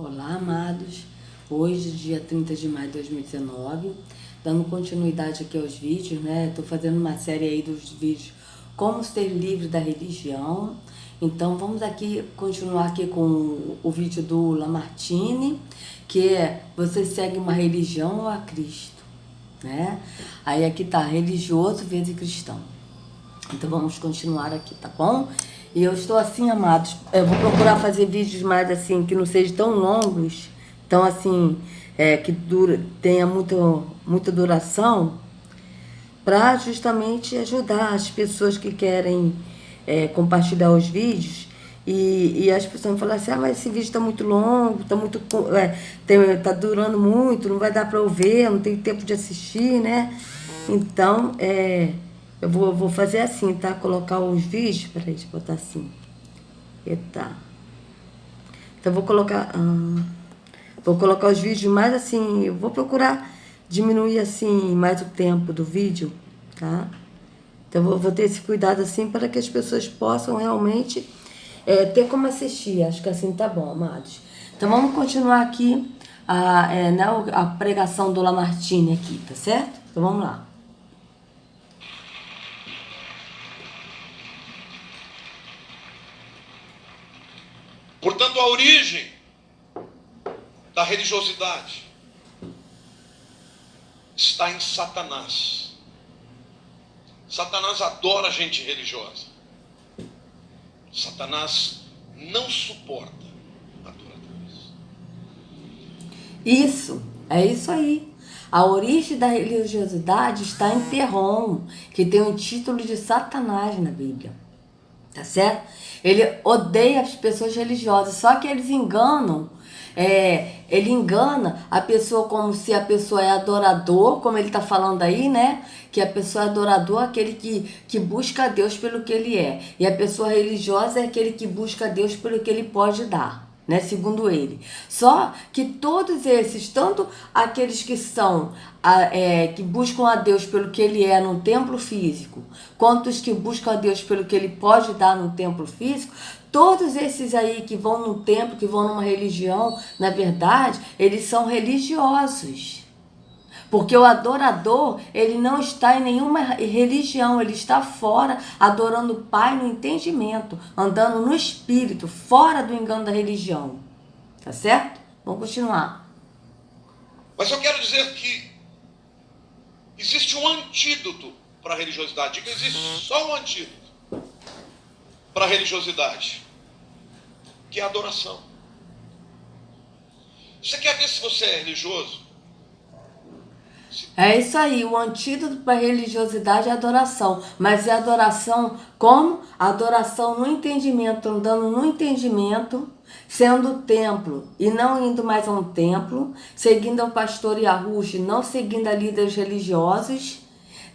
Olá, amados. Hoje, dia 30 de maio de 2019, dando continuidade aqui aos vídeos, né? Tô fazendo uma série aí dos vídeos Como Ser Livre da Religião. Então, vamos aqui continuar aqui com o vídeo do Lamartine, que é Você segue uma religião ou a Cristo, né? Aí aqui tá religioso vezes cristão. Então vamos continuar aqui, tá bom? E eu estou assim, amados, eu vou procurar fazer vídeos mais assim, que não sejam tão longos, tão assim, que tenha muita duração, para justamente ajudar as pessoas que querem compartilhar os vídeos. E as pessoas falam assim, mas esse vídeo está muito longo, tá durando muito, não vai dar para eu ver, não tenho tempo de assistir, né? Então, eu vou fazer assim, tá? Colocar os vídeos, peraí, deixa eu botar assim. Eita. Então, vou colocar os vídeos mais assim, eu vou procurar diminuir assim mais o tempo do vídeo, tá? Então, vou ter esse cuidado assim para que as pessoas possam realmente ter como assistir. Acho que assim tá bom, amados. Então, vamos continuar aqui a pregação do Lamartine aqui, tá certo? Então, vamos lá. Portanto, a origem da religiosidade está em Satanás. Satanás adora gente religiosa. Satanás não suporta adoradores. Isso, é isso aí. A origem da religiosidade está em Terron, que tem o título de Satanás na Bíblia. Tá certo? Ele odeia as pessoas religiosas, só que eles enganam. Ele engana a pessoa como se a pessoa é adorador, como ele está falando aí, né? Que a pessoa é adorador é aquele que busca a Deus pelo que ele é. E a pessoa religiosa é aquele que busca a Deus pelo que ele pode dar, né? Segundo ele. Só que todos esses, tanto aqueles que são que buscam a Deus pelo que ele é no templo físico, quanto os que buscam a Deus pelo que ele pode dar no templo físico, todos esses aí que vão no templo, que vão numa religião, na verdade, eles são religiosos. Porque o adorador, ele não está em nenhuma religião, ele está fora, adorando o Pai no entendimento, andando no espírito, fora do engano da religião. Tá certo? Vamos continuar. Mas eu quero dizer que existe um antídoto para a religiosidade. Diga, existe só um antídoto para a religiosidade, que é a adoração. Você quer ver se você é religioso? É isso aí, o antídoto para a religiosidade é a adoração. Mas é adoração como? Adoração no entendimento, andando no entendimento, sendo o templo e não indo mais a um templo, seguindo ao pastor Yahushua, não seguindo a líderes religiosos,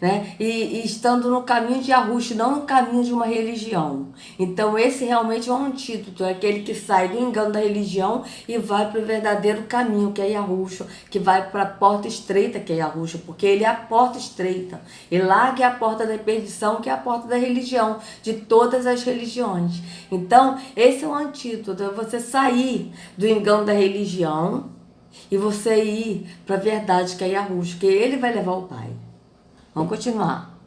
né? E estando no caminho de Yahushua, não no caminho de uma religião. Então esse realmente é um antídoto, é aquele que sai do engano da religião e vai para o verdadeiro caminho, que é Yahushua, que vai para a porta estreita, que é Yahushua, porque ele é a porta estreita. E larga é a porta da perdição, que é a porta da religião, de todas as religiões. Então esse é o antídoto, é você sair do engano da religião e você ir para a verdade, que é Yahushua, que ele vai levar o Pai. Vamos continuar.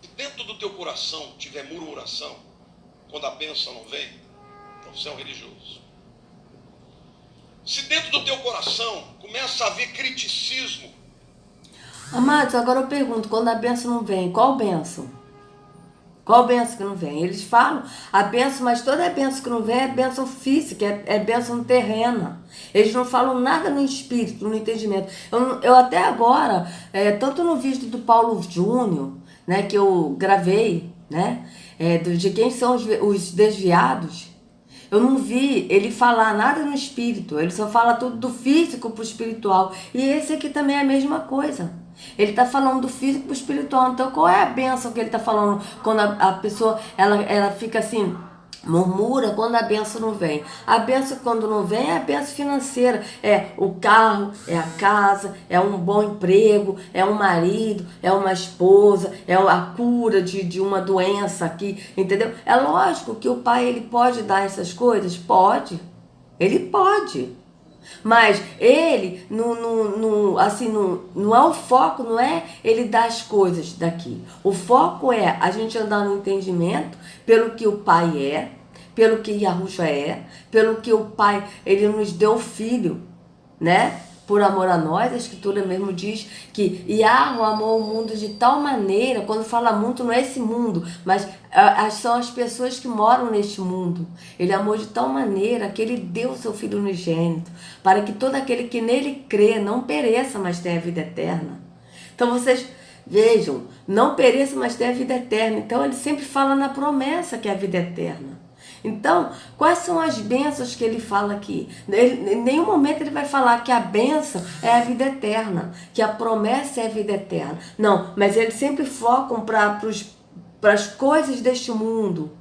Se dentro do teu coração tiver murmuração, quando a bênção não vem, então você é um religioso. Se dentro do teu coração começa a haver criticismo, Amados, agora eu pergunto, quando a bênção não vem, qual bênção? Qual bênção que não vem? Eles falam a bênção, mas toda bênção que não vem é bênção física, é bênção terrena. Eles não falam nada no espírito, no entendimento. Eu até agora, tanto no vídeo do Paulo Júnior, né, que eu gravei, né, de quem são os desviados, eu não vi ele falar nada no espírito. Ele só fala tudo do físico para o espiritual. E esse aqui também é a mesma coisa. Ele está falando do físico para o espiritual. Então, qual é a bênção que ele está falando quando a pessoa ela fica assim, murmura quando a bênção não vem? A bênção quando não vem é a bênção financeira. É o carro, é a casa, é um bom emprego, é um marido, é uma esposa, é a cura de uma doença aqui, entendeu? É lógico que o pai ele pode dar essas coisas? Pode. Ele pode. Mas ele, assim, não é o foco, não é ele dar as coisas daqui. O foco é a gente andar no entendimento pelo que o Pai é, pelo que Yahushua é, pelo que o Pai, ele nos deu o Filho, né? Por amor a nós, a Escritura mesmo diz que Yahweh amou o mundo de tal maneira, quando fala mundo, não é esse mundo, mas são as pessoas que moram neste mundo. Ele amou de tal maneira que ele deu o seu Filho unigênito, para que todo aquele que nele crê não pereça, mas tenha a vida eterna. Então vocês vejam, não pereça, mas tenha a vida eterna. Então ele sempre fala na promessa que é a vida eterna. Então, quais são as bênçãos que ele fala aqui? Em nenhum momento ele vai falar que a bênção é a vida eterna, que a promessa é a vida eterna. Não, mas eles sempre focam para as coisas deste mundo,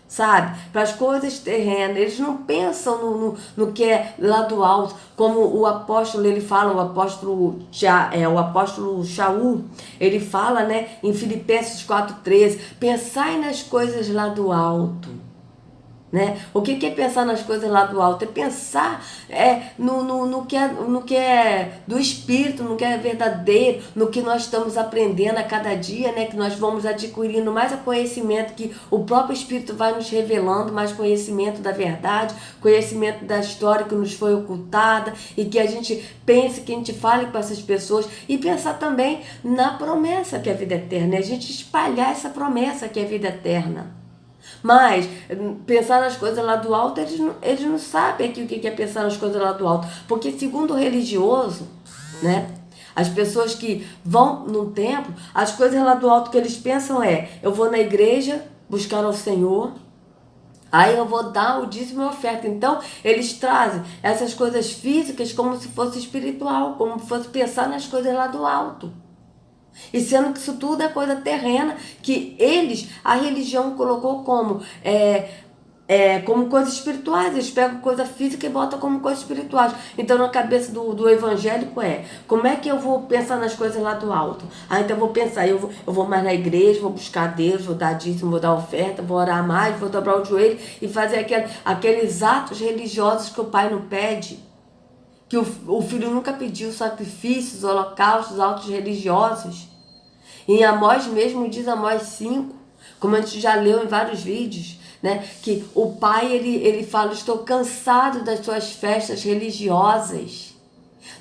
sabe? Para as coisas terrenas. Eles não pensam no que é lá do alto, como o apóstolo, ele fala, o apóstolo Shaul, ele fala, né, em Filipenses 4,13, pensai nas coisas lá do alto. Né? O que é pensar nas coisas lá do alto? É pensar no que é do Espírito, no que é verdadeiro, no que nós estamos aprendendo a cada dia, né? Que nós vamos adquirindo mais conhecimento, que o próprio Espírito vai nos revelando, mais conhecimento da verdade, conhecimento da história que nos foi ocultada, e que a gente pense, que a gente fale com essas pessoas, e pensar também na promessa que é a vida eterna, e a gente espalhar essa promessa que é a vida eterna. Mas pensar nas coisas lá do alto, eles não sabem aqui o que é pensar nas coisas lá do alto. Porque segundo o religioso, né, as pessoas que vão no templo, as coisas lá do alto que eles pensam eu vou na igreja buscar ao Senhor, aí eu vou dar o dízimo e a oferta. Então eles trazem essas coisas físicas como se fosse espiritual, como se fosse pensar nas coisas lá do alto. E sendo que isso tudo é coisa terrena, que a religião colocou como coisas espirituais. Eles pegam coisa física e botam como coisas espirituais. Então na cabeça do evangélico como é que eu vou pensar nas coisas lá do alto? Então eu vou pensar, eu vou mais na igreja, vou buscar Deus, vou dar dízimo, vou dar oferta, vou orar mais, vou dobrar o joelho e fazer aqueles atos religiosos que o Pai não pede. Que o Filho nunca pediu sacrifícios, holocaustos, atos religiosos. Em Amós mesmo, diz Amós 5, como a gente já leu em vários vídeos, né, que o Pai, ele fala, estou cansado das suas festas religiosas.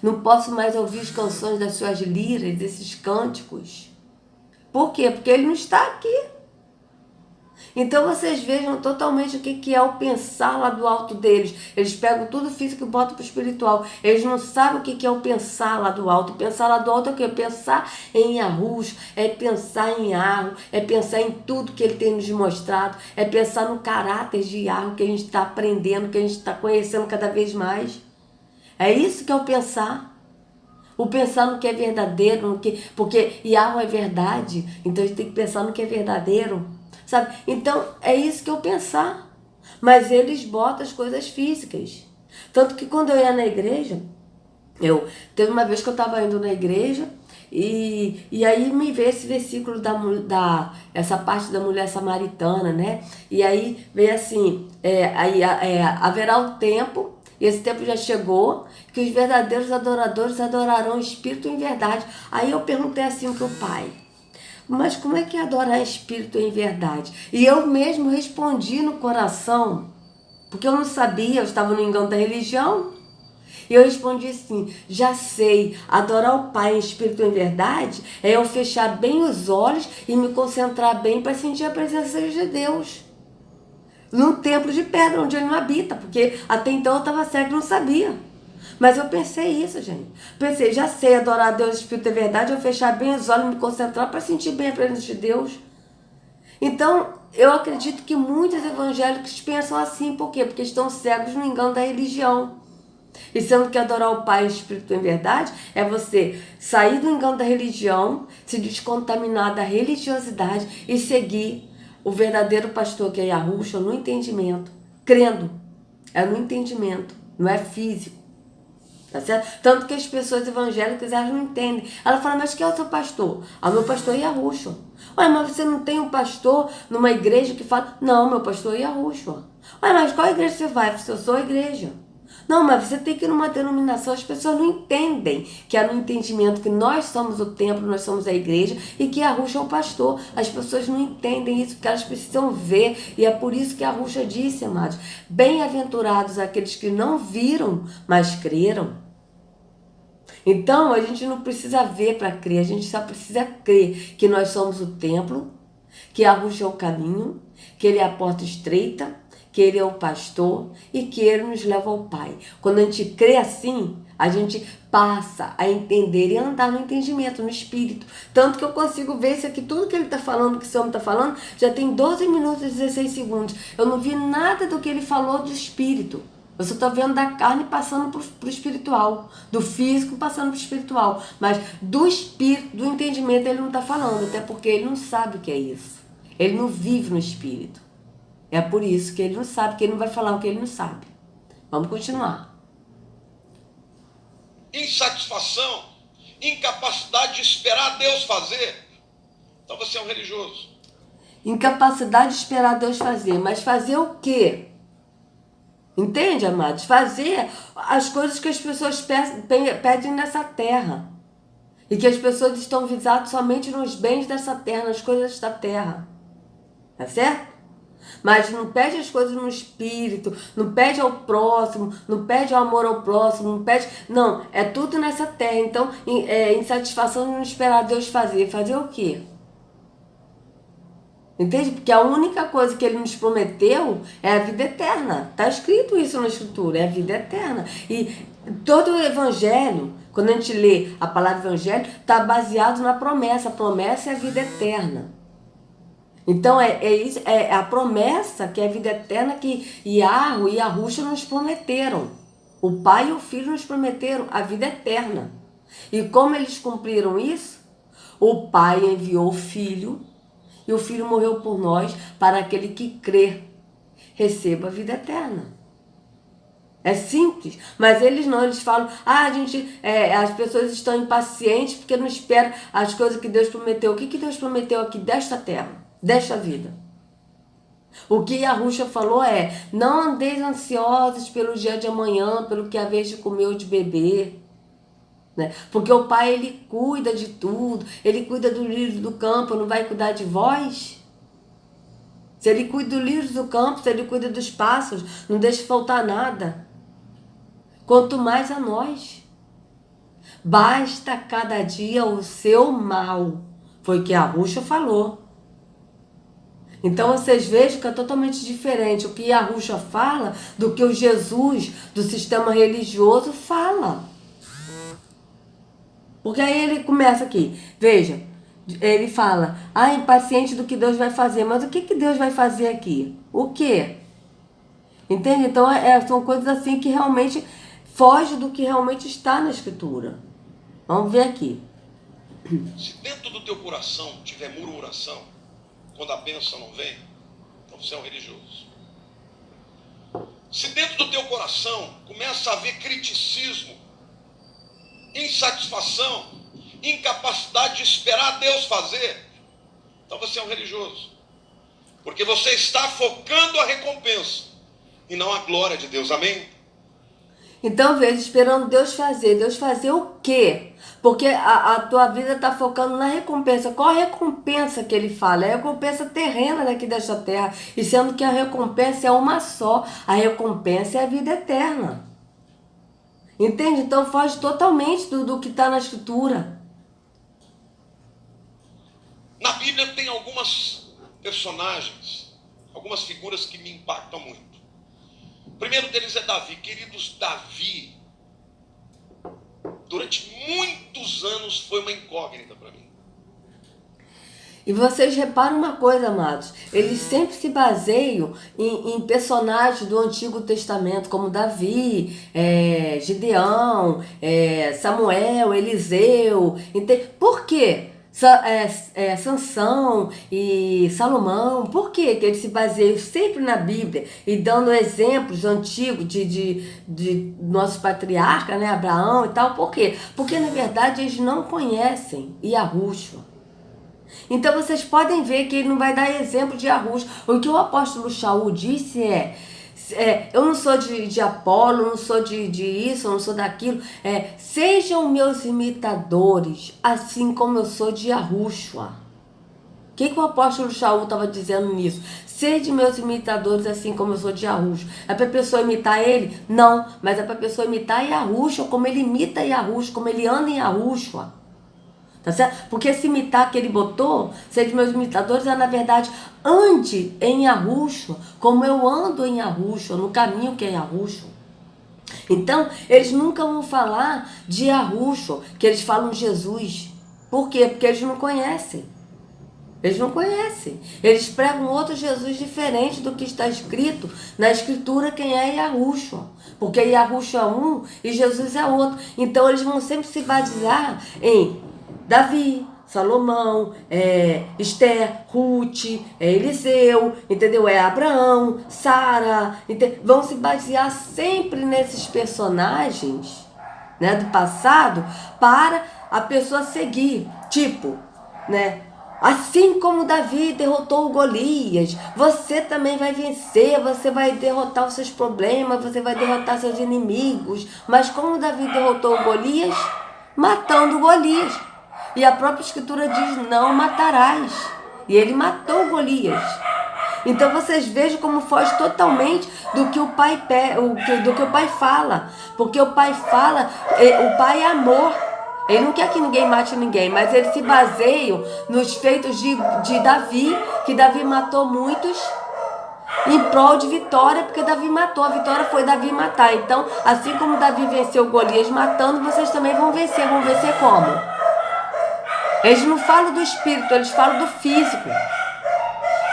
Não posso mais ouvir as canções das suas liras, desses cânticos. Por quê? Porque ele não está aqui. Então vocês vejam totalmente o que é o pensar lá do alto deles. Eles pegam tudo físico e botam para o espiritual. Eles não sabem o que é o pensar lá do alto. Pensar lá do alto é o quê? Pensar em Yahushua, é pensar em Yahweh, é pensar em tudo que ele tem nos mostrado, é pensar no caráter de Yahweh que a gente está aprendendo, que a gente está conhecendo cada vez mais. É isso que é o pensar. O pensar no que é verdadeiro, porque Yahweh é verdade, então a gente tem que pensar no que é verdadeiro. Sabe? Então, é isso que eu pensar. Mas eles botam as coisas físicas. Tanto que quando eu ia na igreja, teve uma vez que eu estava indo na igreja e aí me veio esse versículo essa parte da mulher samaritana, né? E aí veio assim, haverá um tempo, e esse tempo já chegou, que os verdadeiros adoradores adorarão o Espírito em verdade. Aí eu perguntei assim pro Pai, mas como é que é adorar Espírito em verdade? E eu mesmo respondi no coração, porque eu não sabia, eu estava no engano da religião. E eu respondi assim, já sei, adorar o Pai em Espírito em verdade é eu fechar bem os olhos e me concentrar bem para sentir a presença de Deus. Num templo de pedra, onde ele não habita, porque até então eu estava cego e não sabia. Mas eu pensei isso, gente. Pensei, já sei adorar a Deus, Espírito é verdade, eu fechar bem os olhos, me concentrar para sentir bem a presença de Deus. Então, eu acredito que muitos evangélicos pensam assim. Por quê? Porque estão cegos no engano da religião. E sendo que adorar o Pai e o Espírito em verdade é você sair do engano da religião, se descontaminar da religiosidade e seguir o verdadeiro pastor, que é Yahushua, no entendimento. Crendo. É no entendimento, não é físico. Tá certo? Tanto que as pessoas evangélicas, elas não entendem. Ela fala, mas quem é o seu pastor? Meu pastor é Yahushua. Ué, mas você não tem um pastor numa igreja que fala, não, meu pastor é Yahushua. Ué, mas qual igreja você vai? Eu sou a igreja. Não, mas você tem que ir numa denominação, as pessoas não entendem que é no entendimento que nós somos o templo, nós somos a igreja e que a Ruxa é o pastor. As pessoas não entendem isso, porque elas precisam ver, e é por isso que a Ruxa disse, amados, bem-aventurados aqueles que não viram, mas creram. Então, a gente não precisa ver para crer, a gente só precisa crer que nós somos o templo, que a Ruxa é o caminho, que ele é a porta estreita, que ele é o pastor e que ele nos leva ao Pai. Quando a gente crê assim, a gente passa a entender e andar no entendimento, no espírito. Tanto que eu consigo ver isso aqui, tudo que ele está falando, que esse homem está falando, já tem 12 minutos e 16 segundos. Eu não vi nada do que ele falou do espírito. Eu só estou vendo da carne passando para o espiritual, do físico passando para o espiritual. Mas do espírito, do entendimento, ele não está falando, até porque ele não sabe o que é isso. Ele não vive no espírito. É por isso que ele não sabe, que ele não vai falar o que ele não sabe. Vamos continuar. Insatisfação, incapacidade de esperar Deus fazer. Então você é um religioso. Incapacidade de esperar Deus fazer. Mas fazer o quê? Entende, amados? Fazer as coisas que as pessoas pedem nessa terra. E que as pessoas estão visadas somente nos bens dessa terra, nas coisas da terra. Tá certo? Mas não pede as coisas no espírito, não pede ao próximo, não pede o amor ao próximo, não pede... Não, é tudo nessa terra. Então, insatisfação de não esperar Deus fazer. Fazer o quê? Entende? Porque a única coisa que ele nos prometeu é a vida eterna. Está escrito isso na Escritura, é a vida eterna. E todo o evangelho, quando a gente lê a palavra evangelho, está baseado na promessa. A promessa é a vida eterna. Então, é a promessa que é a vida eterna que Iarro e a Ruxa nos prometeram. O Pai e o Filho nos prometeram a vida eterna. E como eles cumpriram isso? O Pai enviou o Filho e o Filho morreu por nós para aquele que crê receba a vida eterna. É simples, mas eles não, eles falam, as pessoas estão impacientes porque não esperam as coisas que Deus prometeu. O que Deus prometeu aqui desta terra? Desta vida. O que a Ruxa falou é: não andeis ansiosos pelo dia de amanhã, pelo que haveis de comer ou de beber, né? Porque o Pai, ele cuida de tudo, ele cuida do lírio do campo, não vai cuidar de vós? Se ele cuida do lírio do campo, se ele cuida dos pássaros, não deixa faltar nada. Quanto mais a nós. Basta cada dia o seu mal. Foi o que a Ruxa falou. Então vocês vejam que é totalmente diferente o que a Ruxa fala do que o Jesus do sistema religioso fala. Porque aí ele começa aqui, veja, ele fala, impaciente do que Deus vai fazer. Mas o que Deus vai fazer aqui? O quê? Entende? Então são coisas assim que realmente fogem do que realmente está na Escritura. Vamos ver aqui. Se dentro do teu coração tiver murmuração, quando a bênção não vem, então você é um religioso. Se dentro do teu coração começa a haver criticismo, insatisfação, incapacidade de esperar Deus fazer, então você é um religioso. Porque você está focando a recompensa e não a glória de Deus. Amém? Então, veja, esperando Deus fazer. Deus fazer o quê? Porque a tua vida está focando na recompensa. Qual a recompensa que ele fala? É a recompensa terrena daqui desta terra. E sendo que a recompensa é uma só. A recompensa é a vida eterna. Entende? Então foge totalmente do que está na Escritura. Na Bíblia tem algumas personagens, algumas figuras que me impactam muito. O primeiro deles é Davi. Queridos, Davi, durante muitos anos, foi uma incógnita para mim. E vocês reparam uma coisa, amados, eles sempre se baseiam em personagens do Antigo Testamento, como Davi, Gideão, Samuel, Eliseu. Por quê? Sansão e Salomão. Por quê que eles se baseiam sempre na Bíblia e dando exemplos antigos de nosso patriarca, né, Abraão e tal? Por quê? Porque na verdade eles não conhecem Yahushua. Então vocês podem ver que ele não vai dar exemplo de Yahushua. O que o apóstolo Shaul disse é: Eu não sou de Apolo, não sou de isso, eu não sou daquilo. Sejam meus imitadores, assim como eu sou de Yahushua. O que o apóstolo Shaul estava dizendo nisso? Sede meus imitadores, assim como eu sou de Yahushua. É para a pessoa imitar ele? Não, mas é para a pessoa imitar Yahushua, como ele imita Yahushua, como ele anda em Yahushua. Tá certo? Porque esse imitar que ele botou, sede meus imitadores, na verdade, ande em Yahushua, como eu ando em Yahushua, no caminho que é Yahushua. Então, eles nunca vão falar de Yahushua, que eles falam Jesus. Por quê? Porque eles não conhecem. Eles não conhecem. Eles pregam outro Jesus diferente do que está escrito na escritura quem é Yahushua. Porque Yahushua é um e Jesus é outro. Então, eles vão sempre se basear em Davi, Salomão, Esther, Ruth, Eliseu, entendeu? Abraão, Sara, vão se basear sempre nesses personagens, né, do passado para a pessoa seguir. Tipo, né? Assim como Davi derrotou o Golias, você também vai vencer, você vai derrotar os seus problemas, você vai derrotar seus inimigos. Mas como Davi derrotou o Golias? Matando o Golias. E a própria escritura diz, não matarás. E ele matou Golias. Então vocês vejam como foge totalmente do que o pai fala. Porque o pai fala, o pai é amor. Ele não quer que ninguém mate ninguém, mas ele se baseia nos feitos de Davi, que Davi matou muitos em prol de vitória, porque Davi matou. A vitória foi Davi matar. Então, assim como Davi venceu Golias matando, vocês também vão vencer. Vão vencer como? Eles não falam do espírito, eles falam do físico.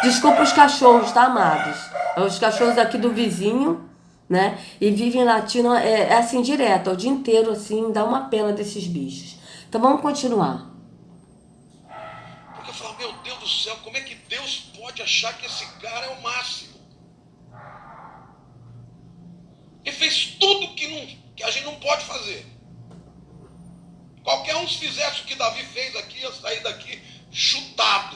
Desculpa os cachorros, tá, amados? Os cachorros aqui do vizinho, né? E vivem latindo, assim, direto, o dia inteiro, assim, dá uma pena desses bichos. Então vamos continuar. Porque eu falo, meu Deus do céu, como é que Deus pode achar que esse cara é o máximo? Ele fez tudo que a gente não pode fazer. Qualquer um se fizesse o que Davi fez aqui, ia sair daqui chutado.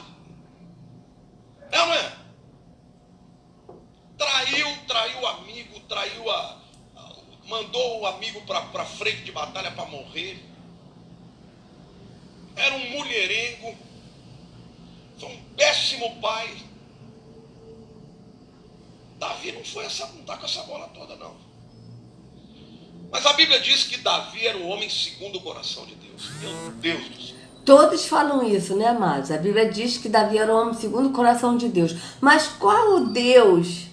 É ou não é? Traiu o amigo, mandou o amigo para frente de batalha para morrer. Era um mulherengo. Foi um péssimo pai. Davi não tá com essa bola toda, não. Mas a Bíblia diz que Davi era o homem segundo o coração de Deus. Meu Deus do céu. Todos falam isso, né, amados? A Bíblia diz que Davi era o homem segundo o coração de Deus. Mas qual o Deus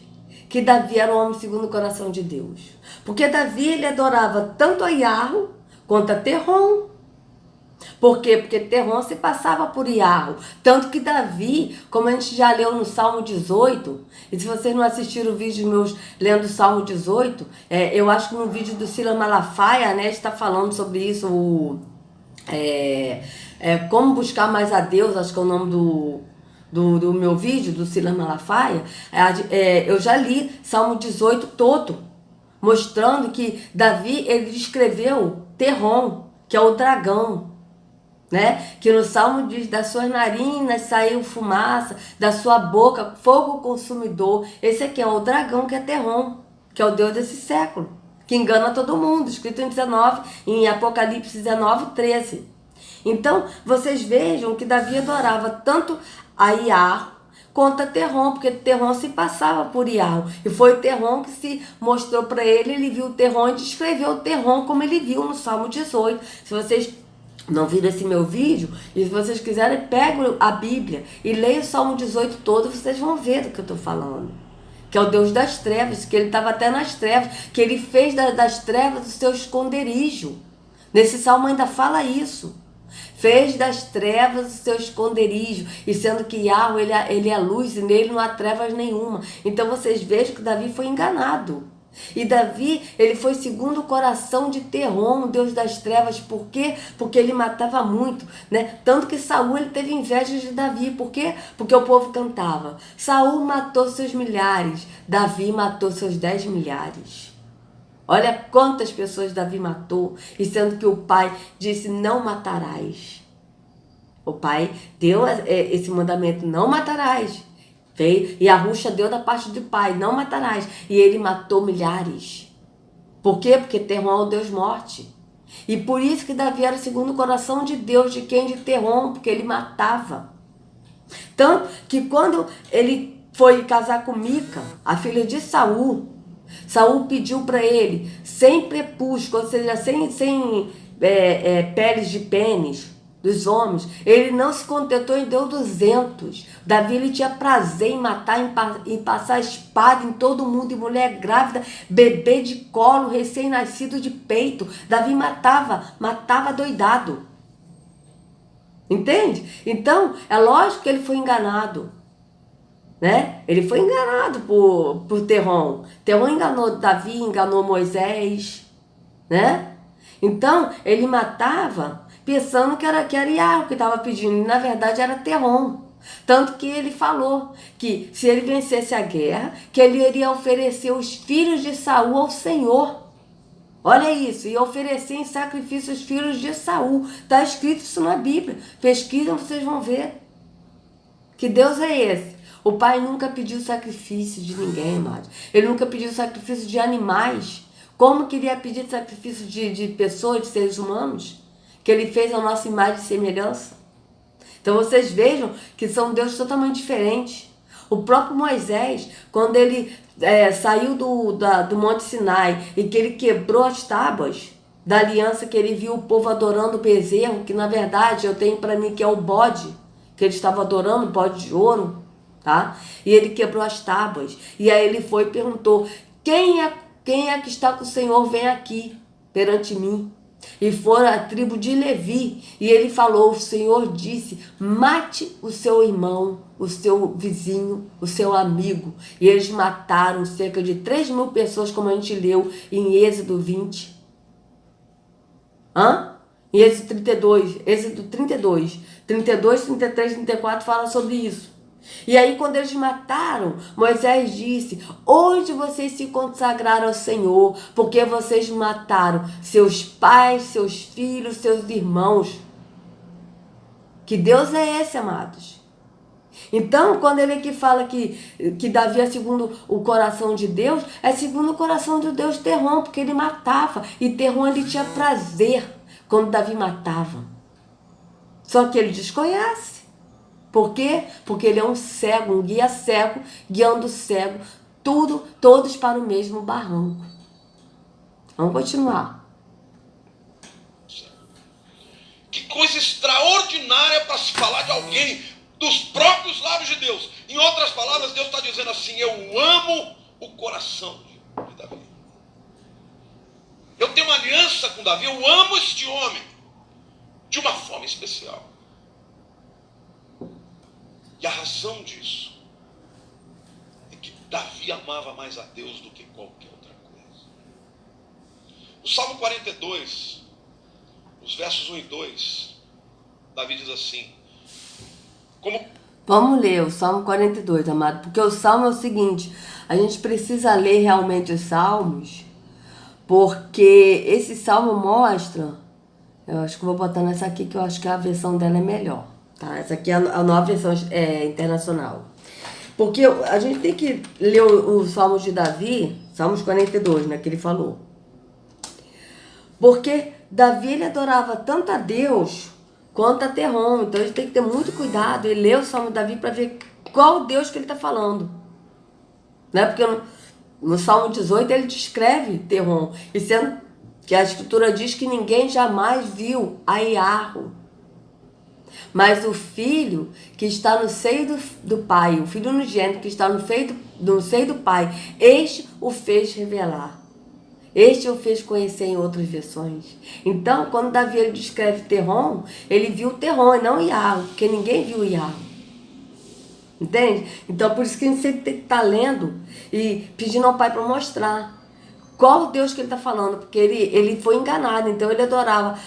que Davi era o homem segundo o coração de Deus? Porque Davi, ele adorava tanto a Yarro quanto a Terrom. Por quê? Porque Terrom se passava por Yarro. Tanto que Davi, como a gente já leu no Salmo 18, e se vocês não assistiram o vídeo meus lendo o Salmo 18, eu acho que no vídeo do Silas Malafaia, né, está falando sobre isso, como buscar mais a Deus, acho que é o nome do meu vídeo, do Silas Malafaia. Eu já li Salmo 18 todo, mostrando que Davi, ele descreveu Terrom, que é o dragão, né? Que no Salmo diz, das suas narinas saiu fumaça, da sua boca fogo consumidor. Esse aqui é o dragão, que é Terrom, que é o Deus desse século, que engana todo mundo, escrito em Apocalipse 19, 13. Então, vocês vejam que Davi adorava tanto a Yarro quanto a Terrom, porque Terrom se passava por Yarro. E foi Terrom que se mostrou para ele viu Terrom e descreveu Terrom como ele viu no Salmo 18. Se vocês não viram esse meu vídeo, e se vocês quiserem, pegam a Bíblia e leiam o Salmo 18 todo, vocês vão ver do que eu estou falando. Que é o Deus das trevas, que ele estava até nas trevas, que ele fez das trevas o seu esconderijo. Nesse salmo ainda fala isso. Fez das trevas o seu esconderijo, e sendo que Yahweh, ele é luz, e nele não há trevas nenhuma. Então vocês vejam que Davi foi enganado. E Davi, ele foi segundo o coração de Terrom, o Deus das trevas. Por quê? Porque ele matava muito, né? Tanto que Saul, ele teve inveja de Davi. Por quê? Porque o povo cantava: Saul matou seus milhares, Davi matou seus 10 milhares. Olha quantas pessoas Davi matou, e sendo que o pai disse, não matarás. O pai deu esse mandamento, não matarás. Fez, e a Ruxa deu da parte do pai, não matarás. E ele matou milhares. Por quê? Porque Terrom é o Deus morte. E por isso que Davi era segundo o coração de Deus, de quem? De Terrom, porque ele matava. Tanto que quando ele foi casar com Mica, a filha de Saul, Saul pediu para ele, sem prepúcio, ou seja, sem peles de pênis dos homens, ele não se contentou e deu 200. Davi ele tinha prazer em matar, em passar espada em todo mundo, em mulher grávida, bebê de colo, recém-nascido de peito. Davi matava doidado. Entende? Então, é lógico que ele foi enganado. Né? Ele foi enganado por Terrom. Terrom enganou Davi, enganou Moisés, né? Então, ele matava pensando que era Iago que estava pedindo, e na verdade era Terrom. Tanto que ele falou que se ele vencesse a guerra, que ele iria oferecer os filhos de Saul ao Senhor. Olha isso, e oferecer em sacrifício os filhos de Saul. Está escrito isso na Bíblia. Pesquisam, vocês vão ver. Que Deus é esse? O pai nunca pediu sacrifício de ninguém, amado. Ele nunca pediu sacrifício de animais. Como queria pedir sacrifício de pessoas, de seres humanos? Que ele fez a nossa imagem e semelhança. Então vocês vejam que são deuses totalmente diferentes. O próprio Moisés, quando ele saiu do Monte Sinai e que ele quebrou as tábuas da aliança, que ele viu o povo adorando o bezerro, que na verdade eu tenho para mim que é o bode, que ele estava adorando, o bode de ouro, tá? E ele quebrou as tábuas. E aí ele foi e perguntou, quem é que está com o Senhor? Vem aqui perante mim. E foram a tribo de Levi. E ele falou, o Senhor disse, mate o seu irmão, o seu vizinho, o seu amigo. E eles mataram cerca de 3.000 pessoas, como a gente leu em Êxodo 20. Em Êxodo 32, Êxodo 32, 33, 34 fala sobre isso. E aí quando eles mataram, Moisés disse, hoje vocês se consagraram ao Senhor, porque vocês mataram seus pais, seus filhos, seus irmãos. Que Deus é esse, amados? Então, quando ele aqui fala que Davi é segundo o coração de Deus, é segundo o coração de Deus Terrom, porque ele matava. E Terrom ele tinha prazer quando Davi matava. Só que ele desconhece. Por quê? Porque ele é um cego, um guia cego, guiando o cego, todos para o mesmo barranco. Vamos continuar. Que coisa extraordinária para se falar de alguém dos próprios lábios de Deus. Em outras palavras, Deus está dizendo assim, eu amo o coração de Davi. Eu tenho uma aliança com Davi, eu amo este homem de uma forma especial. E a razão disso é que Davi amava mais a Deus do que qualquer outra coisa. No Salmo 42, os versos 1 e 2, Davi diz assim, Vamos ler o Salmo 42, amado, porque o Salmo é o seguinte, a gente precisa ler realmente os Salmos, porque esse Salmo mostra, eu acho que vou botar nessa aqui, que eu acho que a versão dela é melhor. Tá? Essa aqui é a nova versão internacional. Porque a gente tem que ler os Salmos de Davi, Salmos 42, né, que ele falou. Porque Davi ele adorava tanto a Deus quanto a Terrom. Então a gente tem que ter muito cuidado e ler o Salmo de Davi para ver qual Deus que ele está falando. Né? Porque no Salmo 18 ele descreve Terrom. E sendo que a Escritura diz que ninguém jamais viu a Iarro. Mas o filho que está no seio do pai, o filho unigênito que está no seio do pai, este o fez revelar. Este o fez conhecer em outras versões. Então, quando Davi ele descreve Terrom, ele viu Terrom e não Iarro, porque ninguém viu Iarro. Entende? Então, por isso que a gente sempre tem que estar lendo e pedindo ao pai para mostrar qual Deus que ele está falando, porque ele foi enganado. Então, ele adorava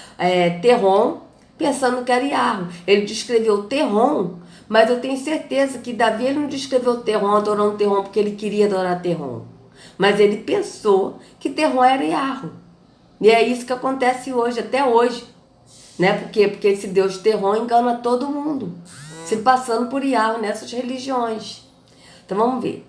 Terrom, pensando que era Iarro. Ele descreveu Terrom, mas eu tenho certeza que Davi ele não descreveu Terrom adorando Terrom porque ele queria adorar Terrom. Mas ele pensou que Terrom era Iarro. E é isso que acontece hoje, até hoje. Né? Por quê? Porque esse Deus Terrom engana todo mundo, se passando por Iarro nessas religiões. Então vamos ver.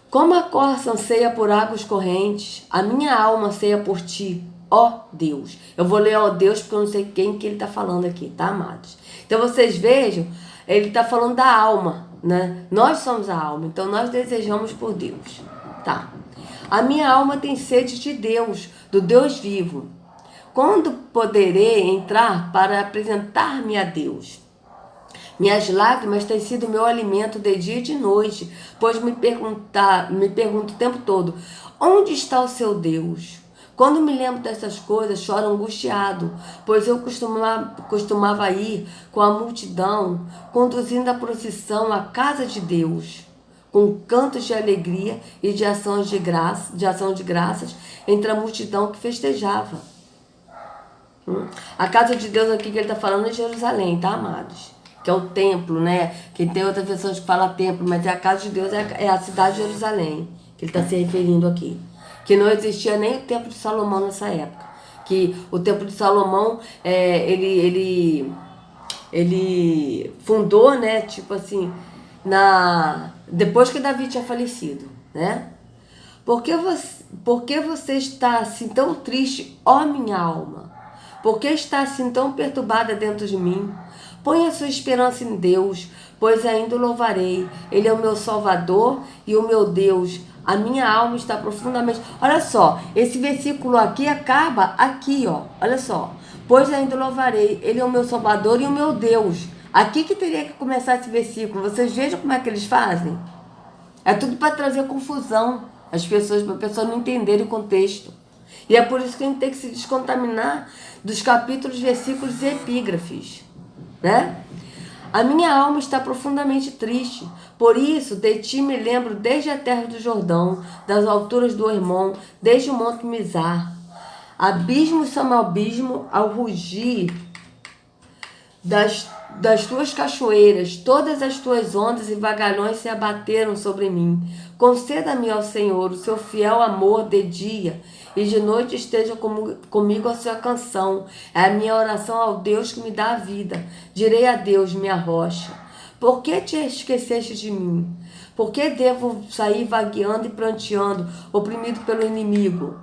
Como a corça anseia por águas correntes, a minha alma anseia por ti, ó Deus. Eu vou ler ó Deus porque eu não sei quem que ele está falando aqui, tá, amados? Então vocês vejam, ele está falando da alma, né? Nós somos a alma, então nós desejamos por Deus, tá? A minha alma tem sede de Deus, do Deus vivo. Quando poderei entrar para apresentar-me a Deus? Minhas lágrimas têm sido meu alimento de dia e de noite, pois me pergunto o tempo todo, onde está o seu Deus? Quando me lembro dessas coisas, choro angustiado, pois eu costumava ir com a multidão, conduzindo a procissão à casa de Deus, com cantos de alegria e de ação de graças entre a multidão que festejava. A casa de Deus aqui que ele está falando é Jerusalém, tá, amados? Que é o templo, né? Que tem outras versões que falam templo, mas a casa de Deus é a cidade de Jerusalém, que ele está se referindo aqui. Que não existia nem o templo de Salomão nessa época. Que o templo de Salomão, ele fundou, né? Tipo assim, depois que Davi tinha falecido, né? Por que você está assim tão triste, ó minha alma? Por que está assim tão perturbada dentro de mim? Põe a sua esperança em Deus, pois ainda o louvarei. Ele é o meu Salvador e o meu Deus. A minha alma está profundamente... Olha só, esse versículo aqui acaba aqui, ó. Olha só. Pois ainda o louvarei. Ele é o meu Salvador e o meu Deus. Aqui que teria que começar esse versículo. Vocês vejam como é que eles fazem? É tudo para trazer confusão. Para as pessoas não entenderem o contexto. E é por isso que a gente tem que se descontaminar dos capítulos, versículos e epígrafes, né? A minha alma está profundamente triste, por isso de ti me lembro desde a terra do Jordão, das alturas do Hermon, desde o monte Mizar. Abismo são abismo ao rugir das tuas cachoeiras, todas as tuas ondas e vagalhões se abateram sobre mim. Conceda-me ao Senhor o seu fiel amor de dia, e de noite esteja comigo a sua canção. É a minha oração ao Deus que me dá a vida. Direi a Deus, minha rocha, por que te esqueceste de mim? Por que devo sair vagueando e pranteando, oprimido pelo inimigo?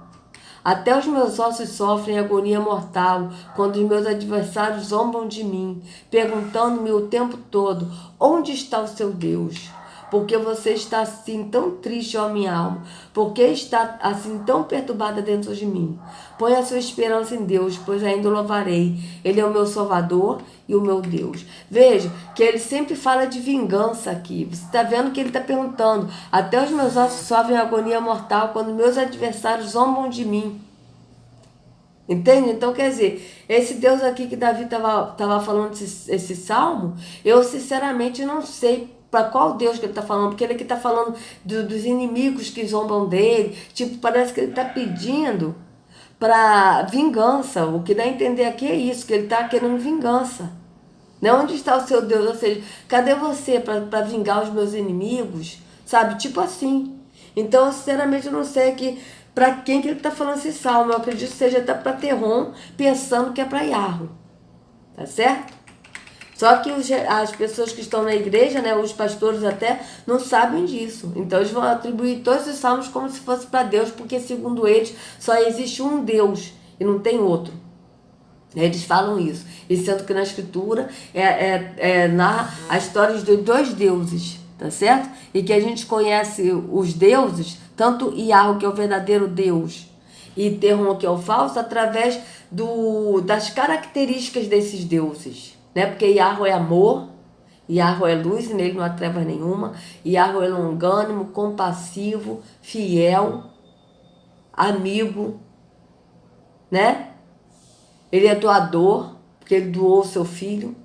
Até os meus ossos sofrem agonia mortal, quando os meus adversários zombam de mim, perguntando-me o tempo todo, onde está o seu Deus? Porque você está assim tão triste, ó minha alma? Por que está assim tão perturbada dentro de mim? Põe a sua esperança em Deus, pois ainda o louvarei. Ele é o meu Salvador e o meu Deus. Veja que ele sempre fala de vingança aqui. Você está vendo que ele está perguntando, até os meus ossos sofrem agonia mortal quando meus adversários zombam de mim. Entende? Então, quer dizer, esse Deus aqui que Davi estava falando, esse salmo, eu sinceramente não sei para qual Deus que ele está falando, porque ele aqui está falando dos inimigos que zombam dele, tipo, parece que ele está pedindo para vingança. O que dá a entender aqui é isso, que ele está querendo vingança. Né? Onde está o seu Deus? Ou seja, cadê você para vingar os meus inimigos? Sabe? Tipo assim. Então, sinceramente, eu não sei aqui para quem que ele está falando esse salmo. Eu acredito que seja até para Terron, pensando que é para Yarro. Tá certo? Só que as pessoas que estão na igreja, né, os pastores até, não sabem disso. Então eles vão atribuir todos os salmos como se fosse para Deus, porque segundo eles só existe um Deus e não tem outro. Eles falam isso. E sendo que na escritura narra a história de dois deuses, tá certo? E que a gente conhece os deuses, tanto Yahweh, que é o verdadeiro Deus, e Terron, que é o falso, através das características desses deuses. Né? Porque Yahweh é amor, Yahweh é luz e nele não há treva nenhuma, Yahweh é longânimo, compassivo, fiel, amigo, né? Ele é doador, porque ele doou o seu filho.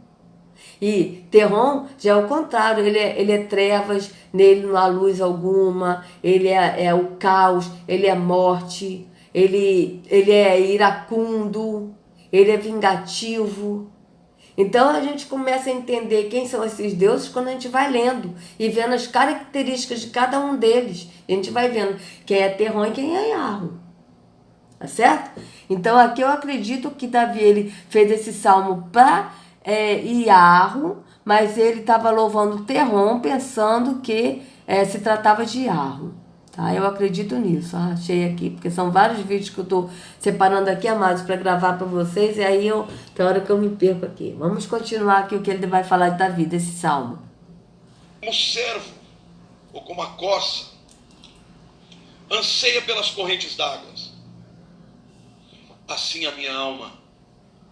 E Terron já é o contrário, ele é trevas, nele não há luz alguma, ele é o caos, ele é morte, ele é iracundo, ele é vingativo. Então a gente começa a entender quem são esses deuses quando a gente vai lendo e vendo as características de cada um deles. A gente vai vendo quem é Terron e quem é Yahweh. Tá certo? Então aqui eu acredito que Davi ele fez esse salmo para Yahweh, mas ele estava louvando Terron pensando que se tratava de Iarro. Tá? Eu acredito nisso. Achei aqui, porque são vários vídeos que eu estou separando aqui, amados, para gravar para vocês. E aí tem hora que eu me perco aqui. Vamos continuar aqui o que ele vai falar de Davi, desse salmo. Como servo, ou como a corça, anseia pelas correntes d'água, assim a minha alma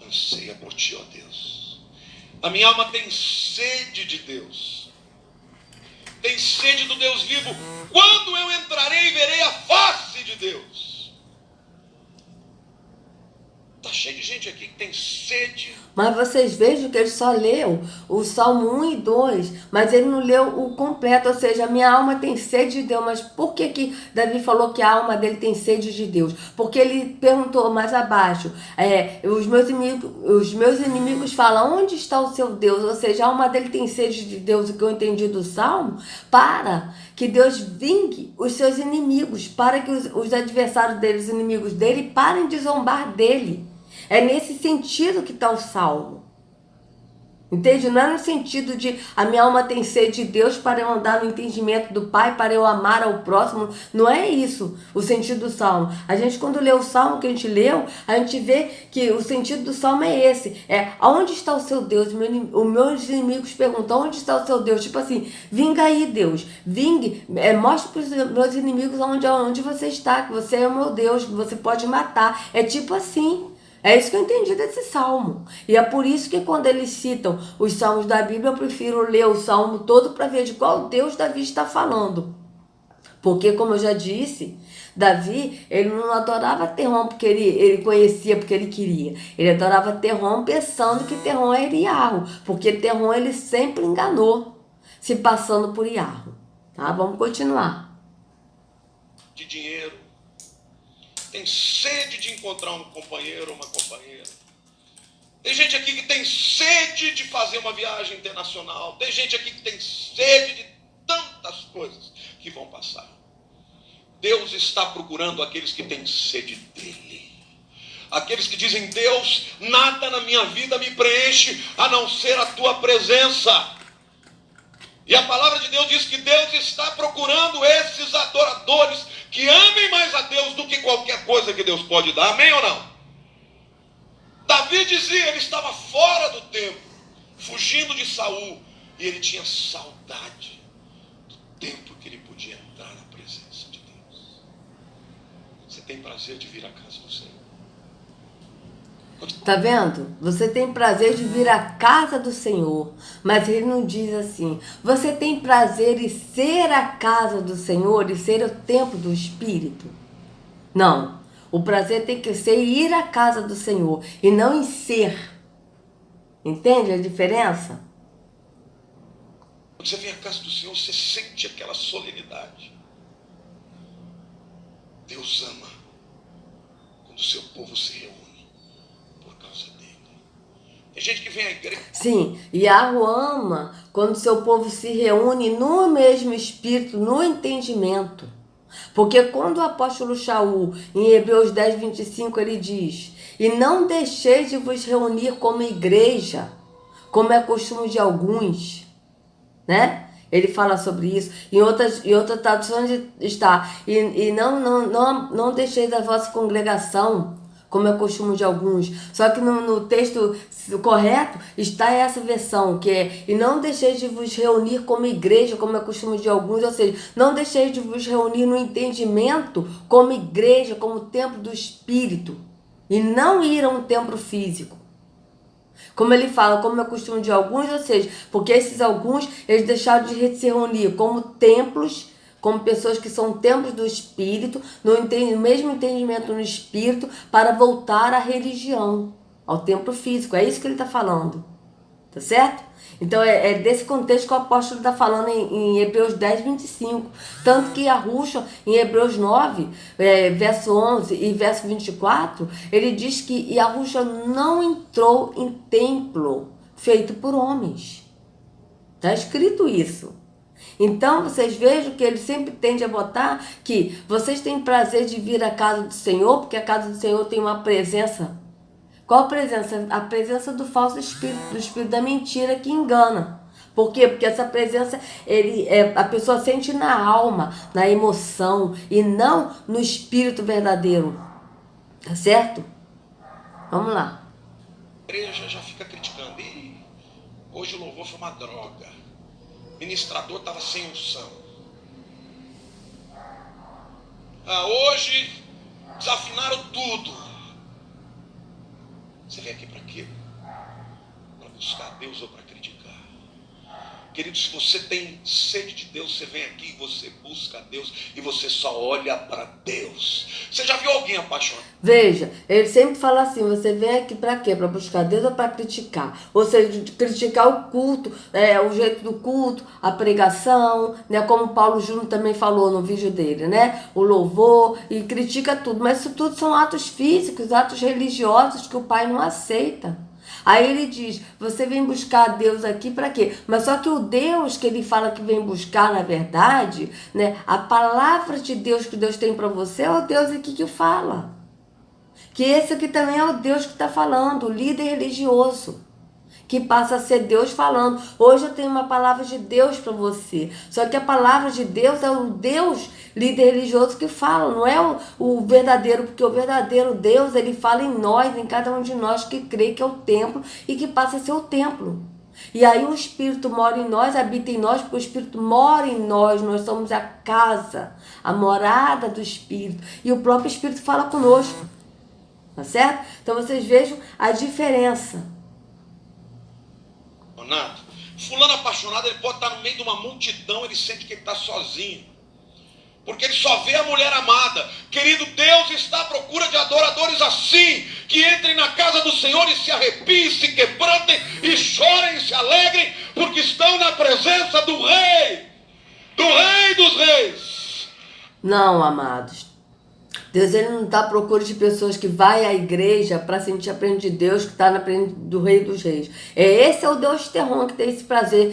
anseia por ti, ó Deus. A minha alma tem sede de Deus. Tem sede do Deus vivo. Quando eu entrarei e verei a face de Deus. Está cheio de gente aqui que tem sede. Mas vocês vejam que ele só leu o Salmo 1 e 2, mas ele não leu o completo, ou seja, a minha alma tem sede de Deus. Mas por que Davi falou que a alma dele tem sede de Deus? Porque ele perguntou mais abaixo, os meus inimigos falam, onde está o seu Deus? Ou seja, a alma dele tem sede de Deus, o que eu entendi do Salmo, para que Deus vingue os seus inimigos, para que os adversários dele, os inimigos dele, parem de zombar dele. É nesse sentido que está o Salmo. Entende? Não é no sentido de a minha alma tem sede de Deus para eu andar no entendimento do Pai, para eu amar ao próximo. Não é isso o sentido do Salmo. A gente, quando lê o Salmo que a gente leu, a gente vê que o sentido do Salmo é esse. Aonde está o seu Deus? Os meus inimigos perguntam, onde está o seu Deus? Tipo assim, vinga aí, Deus. Vingue, mostre para os meus inimigos onde você está, que você é o meu Deus, que você pode matar. É tipo assim. É isso que eu entendi desse salmo. E é por isso que quando eles citam os salmos da Bíblia, eu prefiro ler o salmo todo para ver de qual Deus Davi está falando. Porque, como eu já disse, Davi, ele não adorava Terrom porque ele conhecia, porque ele queria. Ele adorava Terrom pensando que Terrom era Iarro. Porque Terrom ele sempre enganou, se passando por Iarro. Tá? Vamos continuar. De dinheiro. Tem sede de encontrar um companheiro ou uma companheira. Tem gente aqui que tem sede de fazer uma viagem internacional. Tem gente aqui que tem sede de tantas coisas que vão passar. Deus está procurando aqueles que têm sede dele. Aqueles que dizem, Deus, nada na minha vida me preenche a não ser a tua presença. E a palavra de Deus diz que Deus está procurando esses adoradores que amem mais a Deus do que qualquer coisa que Deus pode dar. Amém ou não? Davi dizia, ele estava fora do templo, fugindo de Saul, e ele tinha saudade do tempo que ele podia entrar na presença de Deus. Você tem prazer de vir à casa do Senhor? Tá vendo? Você tem prazer de vir à casa do Senhor, mas ele não diz assim, você tem prazer em ser a casa do Senhor e ser o templo do Espírito? Não, o prazer tem que ser ir à casa do Senhor e não em ser. Entende a diferença? Quando você vem à casa do Senhor, você sente aquela solenidade. Deus ama quando o seu povo se reúne. Tem gente que vem à igreja. Sim, Iarro ama quando seu povo se reúne no mesmo espírito, no entendimento. Porque quando o apóstolo Shaul, em Hebreus 10, 25, ele diz, e não deixeis de vos reunir como igreja, como é costume de alguns, né? Ele fala sobre isso. Em outras traduções está, e não deixeis a vossa congregação, como é costume de alguns. Só que no texto correto está essa versão, que é, e não deixeis de vos reunir como igreja, como é costume de alguns, ou seja, não deixeis de vos reunir no entendimento como igreja, como templo do Espírito, e não ir a um templo físico. Como ele fala, como é costume de alguns, ou seja, porque esses alguns, eles deixaram de se reunir como templos, como pessoas que são templos do Espírito, no mesmo entendimento no Espírito, para voltar à religião, ao templo físico. É isso que ele está falando. Tá certo? Então é desse contexto que o apóstolo está falando em Hebreus 10, 25. Tanto que Yahushua, em Hebreus 9, verso 11 e verso 24, ele diz que Yahushua não entrou em templo feito por homens. Está escrito isso. Então, vocês vejam que ele sempre tende a botar que vocês têm prazer de vir à casa do Senhor, porque a casa do Senhor tem uma presença. Qual a presença? A presença do falso espírito, do espírito da mentira que engana. Por quê? Porque essa presença, a pessoa sente na alma, na emoção, e não no espírito verdadeiro. Tá certo? Vamos lá. A igreja já fica criticando. Ih, hoje o louvor foi uma droga. O ministrador estava sem unção. Hoje desafinaram tudo. Você vem aqui para quê? Para buscar Deus ou para criticar? Querido, se você tem sede de Deus, você vem aqui e você busca Deus e você só olha para Deus. Você já viu alguém apaixonado? Veja, ele sempre fala assim, você vem aqui para quê? Para buscar Deus ou para criticar? Ou seja, criticar o culto, o jeito do culto, a pregação, né? Como Paulo Júnior também falou no vídeo dele, né? O louvor, e critica tudo. Mas isso tudo são atos físicos, atos religiosos que o Pai não aceita. Aí ele diz, você vem buscar Deus aqui para quê? Mas só que o Deus que ele fala que vem buscar, na verdade, né? A palavra de Deus que Deus tem para você é o Deus aqui que fala. Que esse aqui também é o Deus que está falando, o líder religioso. Que passa a ser Deus falando. Hoje eu tenho uma palavra de Deus para você. Só que a palavra de Deus é o Deus líder religioso que fala. Não é o verdadeiro, porque o verdadeiro Deus, ele fala em nós, em cada um de nós que crê que é o templo e que passa a ser o templo. E aí o Espírito mora em nós, habita em nós, porque o Espírito mora em nós. Nós somos a casa, a morada do Espírito. E o próprio Espírito fala conosco. Tá certo? Então vocês vejam a diferença. Renato, fulano apaixonado, ele pode estar no meio de uma multidão, ele sente que ele está sozinho, porque ele só vê a mulher amada. Querido, Deus está à procura de adoradores assim, que entrem na casa do Senhor e se arrepiem, se quebrantem e chorem e se alegrem, porque estão na presença do Rei dos Reis. Não, amados, Deus, ele não está à procura de pessoas que vai à igreja para sentir a presença de Deus, que está na presença do Rei dos Reis. Esse é o Deus terror que tem esse prazer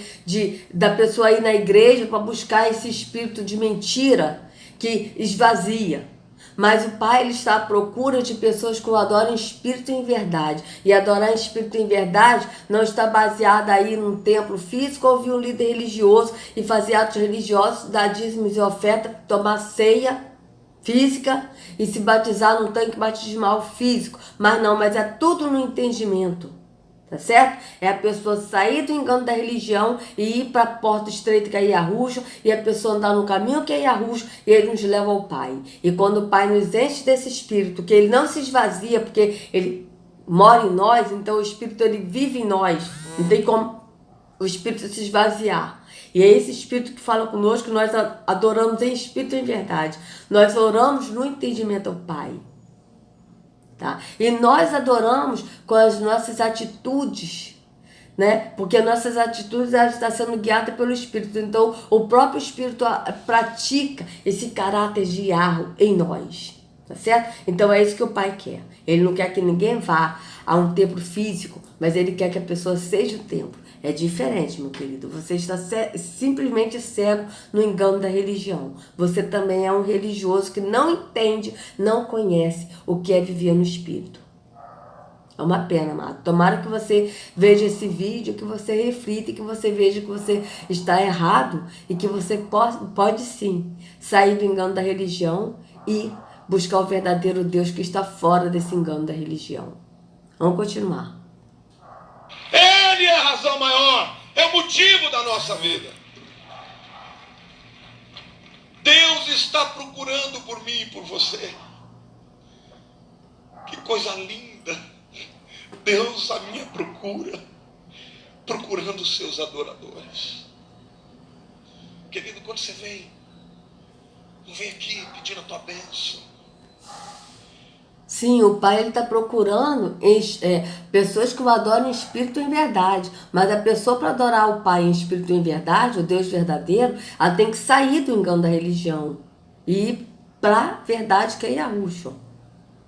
da pessoa ir na igreja para buscar esse espírito de mentira que esvazia. Mas o Pai, ele está à procura de pessoas que o adoram em espírito e em verdade. E adorar em espírito e em verdade não está baseada aí num templo físico, ouvir um líder religioso e fazer atos religiosos, dar dízimos e oferta, tomar ceia física e se batizar num tanque batismal físico. Mas é tudo no entendimento, tá certo? É a pessoa sair do engano da religião e ir para a porta estreita que é Yahushua, e a pessoa andar no caminho que é Yahushua, e ele nos leva ao Pai. E quando o Pai nos enche desse Espírito, que ele não se esvazia, porque ele mora em nós, então o Espírito, ele vive em nós, não tem como o Espírito se esvaziar. E é esse Espírito que fala conosco, que nós adoramos em espírito e em verdade. Nós oramos no entendimento ao Pai. Tá? E nós adoramos com as nossas atitudes, né? Porque nossas atitudes estão sendo guiadas pelo Espírito. Então, o próprio Espírito pratica esse caráter de Yahweh em nós. Tá certo? Então, é isso que o Pai quer. Ele não quer que ninguém vá a um templo físico, mas ele quer que a pessoa seja o templo. É diferente, meu querido. Você está simplesmente cego no engano da religião. Você também é um religioso que não entende, não conhece o que é viver no Espírito. É uma pena, amado. Tomara que você veja esse vídeo, que você reflita, que você veja que você está errado e que você pode sim sair do engano da religião e buscar o verdadeiro Deus que está fora desse engano da religião. Vamos continuar. Ele é a razão maior, é o motivo da nossa vida. Deus está procurando por mim e por você. Que coisa linda. Deus à minha procura, procurando os seus adoradores. Querido, quando você vem, não vem aqui pedindo a tua bênção. Sim, o Pai está procurando pessoas que o adoram em espírito e em verdade. Mas a pessoa, para adorar o Pai em espírito e em verdade, o Deus verdadeiro, ela tem que sair do engano da religião e ir para a verdade que é Yahushua.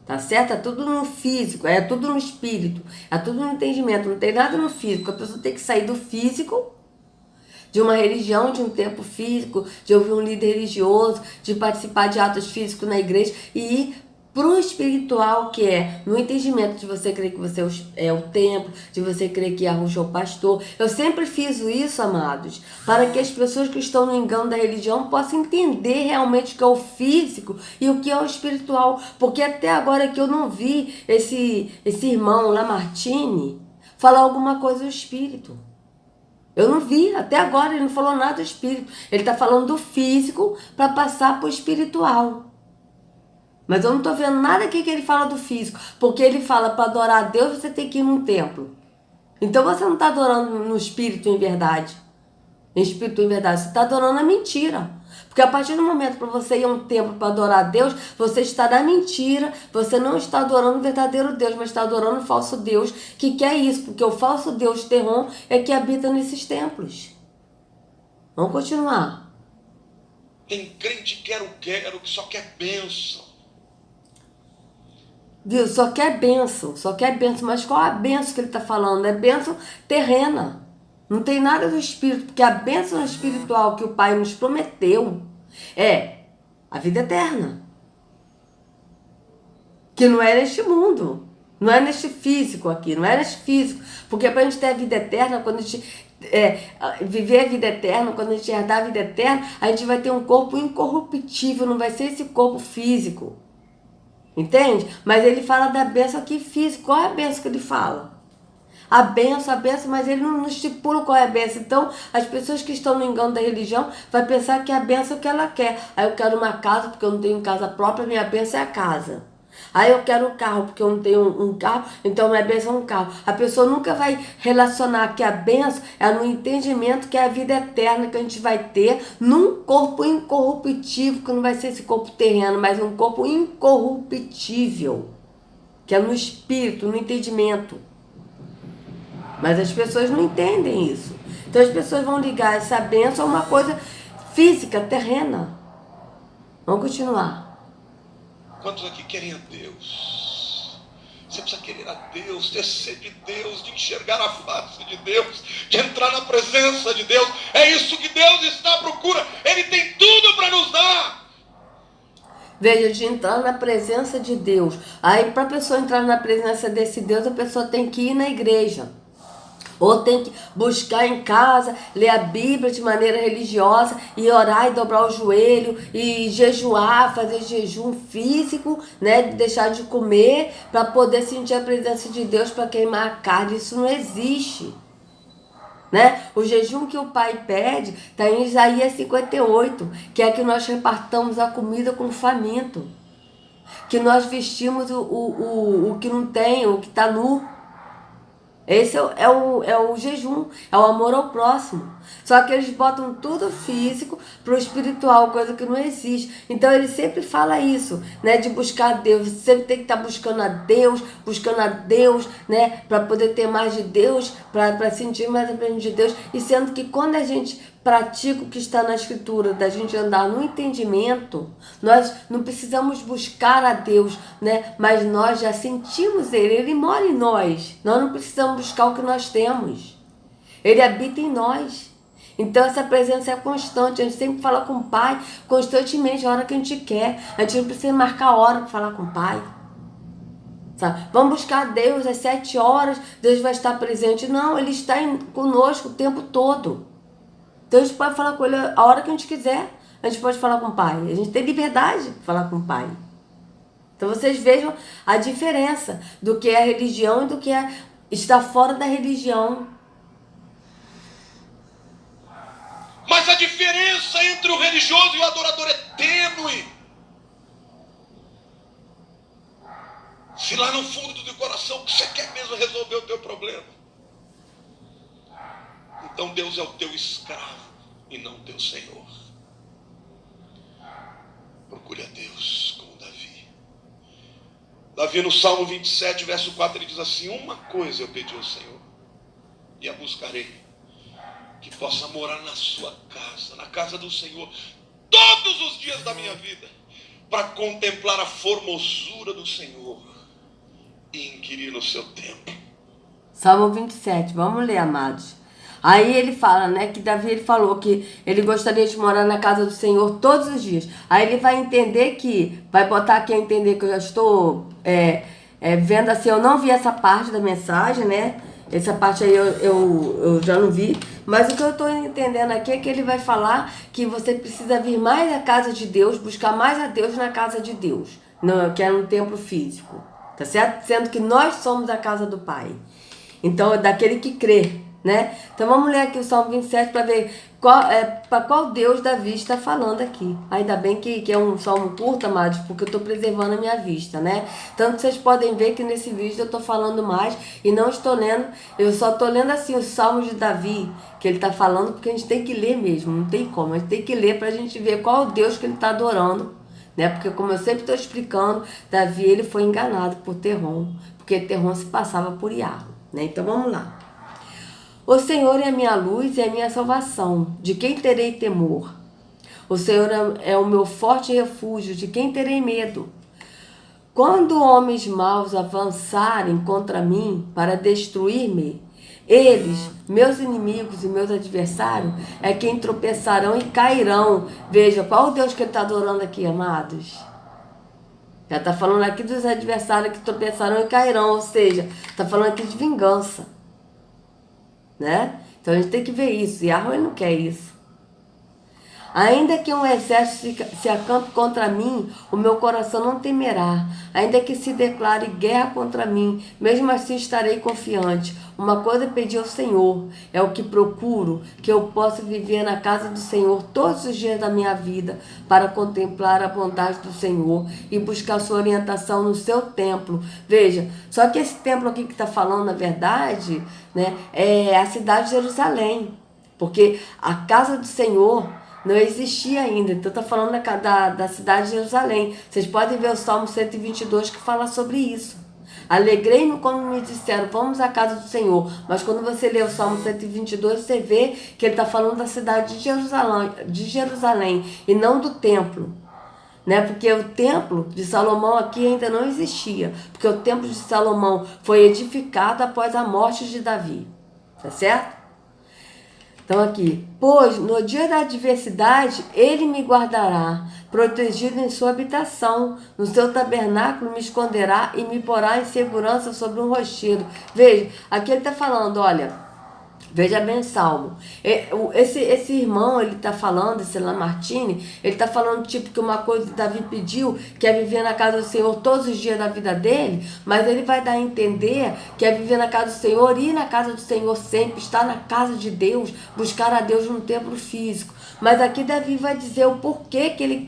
Tá certo? É tudo no físico, é tudo no espírito, é tudo no entendimento, não tem nada no físico. A pessoa tem que sair do físico, de uma religião, de um templo físico, de ouvir um líder religioso, de participar de atos físicos na igreja e ir Pro espiritual, que é no entendimento de você crer que você é o templo, de você crer que Yahushua é o pastor. Eu sempre fiz isso, amados, para que as pessoas que estão no engano da religião possam entender realmente o que é o físico e o que é o espiritual. Porque até agora que eu não vi esse irmão Lamartine falar alguma coisa do espírito. Eu não vi, até agora ele não falou nada do espírito. Ele está falando do físico para passar para o espiritual. Mas eu não estou vendo nada aqui que ele fala do físico. Porque ele fala para adorar a Deus você tem que ir num templo. Então você não está adorando no espírito em verdade. Em espírito em verdade. Você está adorando a mentira. Porque a partir do momento para você ir a um templo para adorar a Deus, você está na mentira. Você não está adorando o verdadeiro Deus, mas está adorando o falso Deus que quer isso. Porque o falso Deus Terron é que habita nesses templos. Vamos continuar. Tem crente quero, que só quer bênção. Viu? Só quer bênção, mas qual a bênção que ele está falando? É bênção terrena. Não tem nada do espírito, porque a bênção espiritual que o Pai nos prometeu é a vida eterna. Que não é neste mundo, não é neste físico aqui, não é neste físico. Porque para a gente ter a vida eterna, quando a gente viver a vida eterna, quando a gente herdar a vida eterna, a gente vai ter um corpo incorruptível, não vai ser esse corpo físico. Entende? Mas ele fala da bênção aqui física. Qual é a bênção que ele fala? A bênção, mas ele não estipula qual é a bênção. Então, as pessoas que estão no engano da religião vai pensar que é a bênção que ela quer. Aí eu quero uma casa porque eu não tenho casa própria, minha bênção é a casa. Aí eu quero um carro porque eu não tenho um carro, então minha bênção é um carro. A pessoa nunca vai relacionar que a bênção é no entendimento que é a vida eterna que a gente vai ter num corpo incorruptível, que não vai ser esse corpo terreno, mas um corpo incorruptível, que é no espírito, no entendimento. Mas as pessoas não entendem isso. Então as pessoas vão ligar essa bênção a uma coisa física, terrena. Vamos continuar. Quantos aqui querem a Deus? Você precisa querer a Deus, ter sede de Deus, de enxergar a face de Deus, de entrar na presença de Deus. É isso que Deus está à procura. Ele tem tudo para nos dar. Veja, de entrar na presença de Deus. Aí, para a pessoa entrar na presença desse Deus, a pessoa tem que ir na igreja. Ou tem que buscar em casa, ler a Bíblia de maneira religiosa e orar e dobrar o joelho e jejuar, fazer jejum físico, né? Deixar de comer para poder sentir a presença de Deus, para queimar a carne. Isso não existe. Né? O jejum que o Pai pede está em Isaías 58, que é que nós repartamos a comida com o faminto. Que nós vestimos o que não tem, o que está nu. Esse é o jejum, é o amor ao próximo. Só que eles botam tudo físico pro espiritual, coisa que não existe. Então ele sempre fala isso, né? De buscar a Deus. Você sempre tem que estar buscando a Deus, né? Para poder ter mais de Deus, para sentir mais a presença de Deus. E sendo que quando a gente pratica o que está na Escritura, da gente andar no entendimento, nós não precisamos buscar a Deus, né? Mas nós já sentimos Ele mora em nós. Nós não precisamos buscar o que nós temos. Ele habita em nós. Então essa presença é constante. A gente sempre fala com o Pai constantemente, a hora que a gente quer. A gente não precisa marcar a hora para falar com o Pai. Sabe? Vamos buscar Deus às 7 horas, Deus vai estar presente. Não, Ele está conosco o tempo todo. Então a gente pode falar com Ele a hora que a gente quiser. A gente pode falar com o Pai. A gente tem liberdade de falar com o Pai. Então vocês vejam a diferença do que é a religião e do que é estar fora da religião. Mas a diferença entre o religioso e o adorador é tênue. Se lá no fundo do teu coração você quer mesmo resolver o teu problema, então Deus é o teu escravo e não o teu Senhor. Procure a Deus como Davi. Davi no Salmo 27, verso 4, ele diz assim: uma coisa eu pedi ao Senhor, e a buscarei, que possa morar na sua casa, na casa do Senhor, todos os dias da minha vida, para contemplar a formosura do Senhor e inquirir no seu templo. Salmo 27, vamos ler, amados. Aí ele fala, né, que Davi ele falou que ele gostaria de morar na casa do Senhor todos os dias. Aí ele vai entender que, vai botar aqui a entender que eu já estou vendo assim, eu não vi essa parte da mensagem, né? Essa parte aí eu já não vi. Mas o que eu estou entendendo aqui é que ele vai falar que você precisa vir mais à casa de Deus, buscar mais a Deus na casa de Deus, que é no templo físico, tá certo? Sendo que nós somos a casa do Pai. Então, é daquele que crê, né? Então, vamos ler aqui o Salmo 27 para ver para qual Deus Davi está falando aqui. Ainda bem que é um salmo curto, amados, porque eu estou preservando a minha vista, né? Tanto que vocês podem ver que nesse vídeo eu estou falando mais e não estou lendo, eu só estou lendo assim os salmos de Davi, que ele está falando, porque a gente tem que ler mesmo, não tem como, a gente tem que ler para a gente ver qual o Deus que ele está adorando, né? Porque como eu sempre estou explicando, Davi ele foi enganado por Terrom, porque Terrom se passava por Iarro. Né? Então vamos lá. O Senhor é a minha luz e a minha salvação. De quem terei temor? O Senhor é o meu forte refúgio. De quem terei medo? Quando homens maus avançarem contra mim para destruir-me, eles, meus inimigos e meus adversários, é quem tropeçarão e cairão. Veja, qual o Deus que ele está adorando aqui, amados? Já está falando aqui dos adversários que tropeçarão e cairão, ou seja, está falando aqui de vingança, né? Então a gente tem que ver isso, e Yahweh não quer isso. Ainda que um exército se acampe contra mim, o meu coração não temerá. Ainda que se declare guerra contra mim, mesmo assim estarei confiante. Uma coisa pedi ao Senhor, é o que procuro, que eu possa viver na casa do Senhor todos os dias da minha vida, para contemplar a bondade do Senhor e buscar sua orientação no seu templo. Veja, só que esse templo aqui que está falando, na verdade, né, é a cidade de Jerusalém, porque a casa do Senhor não existia ainda, então está falando da cidade de Jerusalém. Vocês podem ver o Salmo 122 que fala sobre isso. Alegrei-me quando me disseram, vamos à casa do Senhor. Mas quando você lê o Salmo 122, você vê que ele está falando da cidade de Jerusalém e não do templo. Né? Porque o templo de Salomão aqui ainda não existia. Porque o templo de Salomão foi edificado após a morte de Davi. Tá certo? Então aqui, pois no dia da adversidade ele me guardará, protegido em sua habitação, no seu tabernáculo me esconderá e me porá em segurança sobre um rochedo. Veja, aqui ele está falando, olha, veja bem o Salmo. Esse irmão, ele está falando, esse Lamartine, ele está falando tipo que uma coisa que Davi pediu, que é viver na casa do Senhor todos os dias da vida dele, mas ele vai dar a entender que é viver na casa do Senhor, ir na casa do Senhor sempre, estar na casa de Deus, buscar a Deus no templo físico. Mas aqui Davi vai dizer o porquê que ele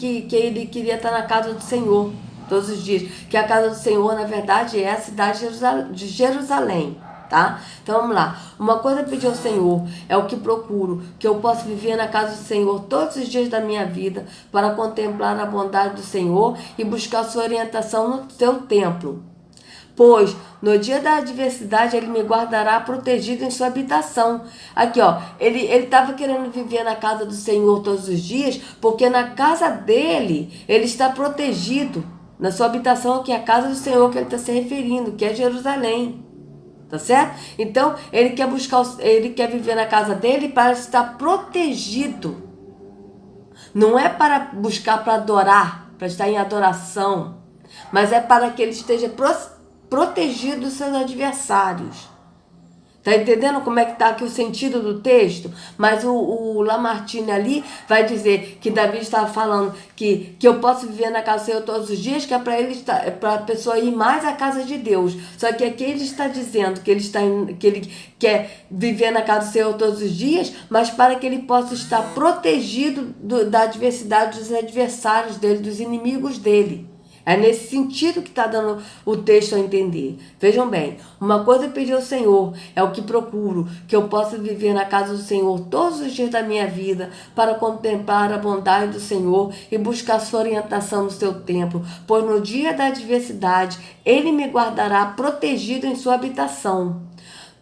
queria estar na casa do Senhor todos os dias, que a casa do Senhor, na verdade, é a cidade de Jerusalém. Tá? Então vamos lá. Uma coisa pedi ao Senhor, é o que procuro, que eu possa viver na casa do Senhor todos os dias da minha vida, para contemplar a bondade do Senhor e buscar sua orientação no seu templo. Pois no dia da adversidade ele me guardará protegido em sua habitação. Aqui ó, ele estava querendo viver na casa do Senhor todos os dias, porque na casa dele ele está protegido. Na sua habitação, que é a casa do Senhor que ele está se referindo, que é Jerusalém. Tá certo? Então, ele quer viver na casa dele para estar protegido. Não é para buscar para adorar, para estar em adoração, mas é para que ele esteja protegido dos seus adversários. Tá entendendo como é que tá aqui o sentido do texto? Mas o Lamartine ali vai dizer que Davi estava falando que eu posso viver na casa do Senhor todos os dias, que é para a pessoa ir mais à casa de Deus. Só que aqui ele está dizendo que ele quer viver na casa do Senhor todos os dias, mas para que ele possa estar protegido da adversidade dos adversários dele, dos inimigos dele. É nesse sentido que está dando o texto a entender. Vejam bem, uma coisa eu pedi ao Senhor, é o que procuro, que eu possa viver na casa do Senhor todos os dias da minha vida, para contemplar a bondade do Senhor e buscar sua orientação no seu templo, pois no dia da adversidade ele me guardará protegido em sua habitação.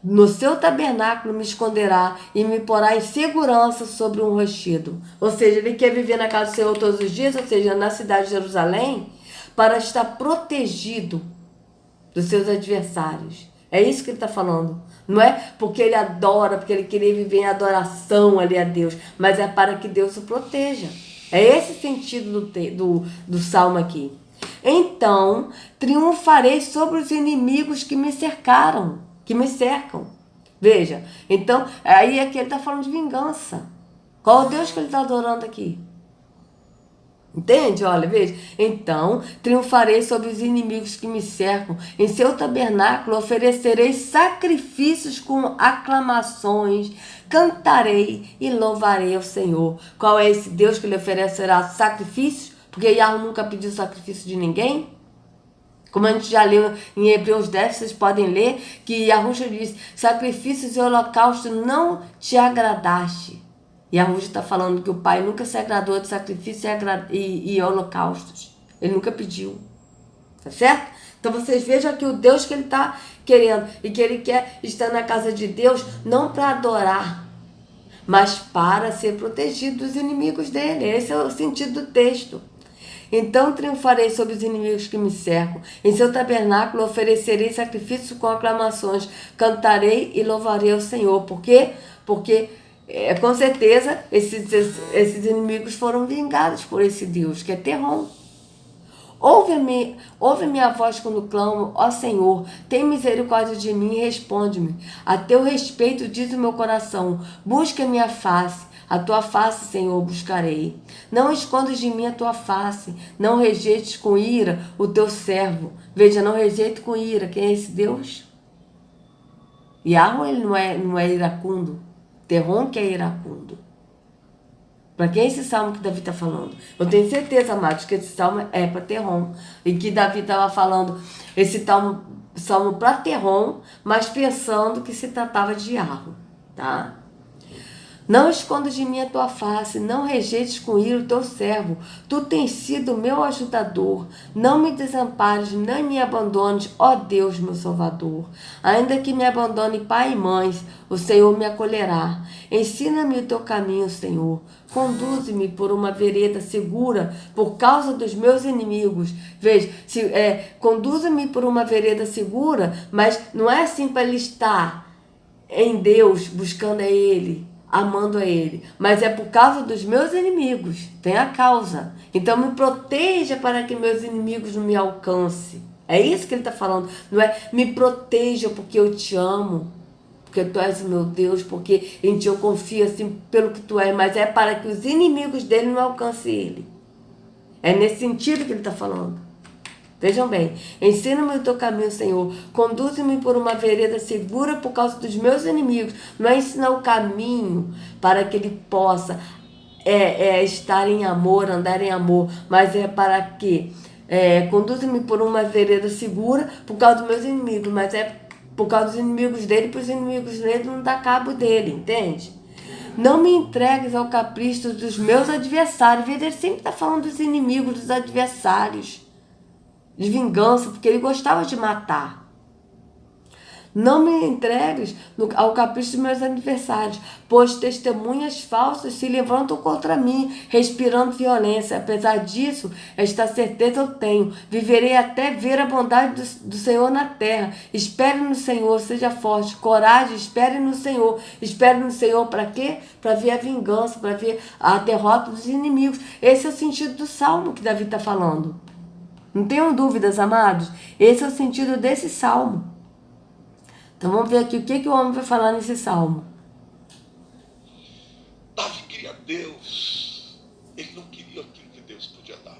No seu tabernáculo me esconderá e me porá em segurança sobre um rochedo. Ou seja, ele quer viver na casa do Senhor todos os dias, ou seja, na cidade de Jerusalém, para estar protegido dos seus adversários. É isso que ele está falando. Não é porque ele adora, porque ele queria viver em adoração ali a Deus, mas é para que Deus o proteja. É esse sentido do salmo aqui. Então, triunfarei sobre os inimigos que me cercaram, que me cercam. Veja, então, aí é que ele está falando de vingança. Qual o Deus que ele está adorando aqui? Entende? Olha, veja. Então, triunfarei sobre os inimigos que me cercam. Em seu tabernáculo oferecerei sacrifícios com aclamações. Cantarei e louvarei ao Senhor. Qual é esse Deus que lhe oferecerá sacrifícios? Porque Yahweh nunca pediu sacrifício de ninguém. Como a gente já leu em Hebreus 10, vocês podem ler que Yahushua diz: sacrifícios e holocaustos não te agradaste. Yahushua está falando que o Pai nunca se agradou de sacrifício e holocaustos. Ele nunca pediu. Tá certo? Então vocês vejam aqui o Deus que ele está querendo. E que ele quer estar na casa de Deus não para adorar, mas para ser protegido dos inimigos dele. Esse é o sentido do texto. Então triunfarei sobre os inimigos que me cercam. Em seu tabernáculo oferecerei sacrifícios com aclamações. Cantarei e louvarei ao Senhor. Por quê? Porque com certeza esses inimigos foram vingados por esse Deus, que é Terrom. Ouve minha voz quando clamo: ó Senhor, tem misericórdia de mim e responde-me. A teu respeito diz o meu coração: busca minha face. A tua face, Senhor, buscarei. Não escondas de mim a tua face. Não rejeites com ira o teu servo. Veja, não rejeite com ira. Quem é esse Deus? Yahweh, ele não é iracundo. Terrom que é iracundo. Para quem é esse salmo que Davi está falando? Eu tenho certeza, amados, que esse salmo é para Terrom. E que Davi estava falando esse salmo para Terrom, mas pensando que se tratava de Yahweh, tá? Não escondas de mim a tua face, não rejeites com ira o teu servo. Tu tens sido meu ajudador. Não me desampares, nem me abandones, ó Deus, meu Salvador. Ainda que me abandone pai e mãe, o Senhor me acolherá. Ensina-me o teu caminho, Senhor. Conduze-me por uma vereda segura por causa dos meus inimigos. Veja, conduze-me por uma vereda segura, mas não é assim para ele estar em Deus, buscando a Ele, amando a Ele, mas é por causa dos meus inimigos, tem a causa. Então me proteja para que meus inimigos não me alcancem. É isso que ele está falando, não é me proteja porque eu te amo, porque tu és o meu Deus, porque em ti eu confio assim pelo que tu és, mas é para que os inimigos dele não alcancem ele. É nesse sentido que ele está falando. Vejam bem, ensina-me o teu caminho, Senhor. Conduze-me por uma vereda segura por causa dos meus inimigos. Não é ensinar o caminho para que ele possa estar em amor, andar em amor, mas é para que conduze-me por uma vereda segura por causa dos meus inimigos, mas é por causa dos inimigos dele, para os inimigos dele não dar cabo dele, entende? Não me entregues ao capricho dos meus adversários. Ele sempre está falando dos inimigos, dos adversários, de vingança, porque ele gostava de matar. Não me entregues ao capricho dos meus adversários, pois testemunhas falsas se levantam contra mim, respirando violência. Apesar disso, esta certeza eu tenho: viverei até ver a bondade do Senhor na terra. Espere no Senhor, seja forte, coragem, espere no Senhor. Espere no Senhor para quê? Para ver a vingança, para ver a derrota dos inimigos. Esse é o sentido do salmo que Davi está falando. Não tenham dúvidas, amados. Esse é o sentido desse salmo. Então vamos ver aqui o que o homem vai falar nesse salmo. Davi queria Deus. Ele não queria aquilo que Deus podia dar.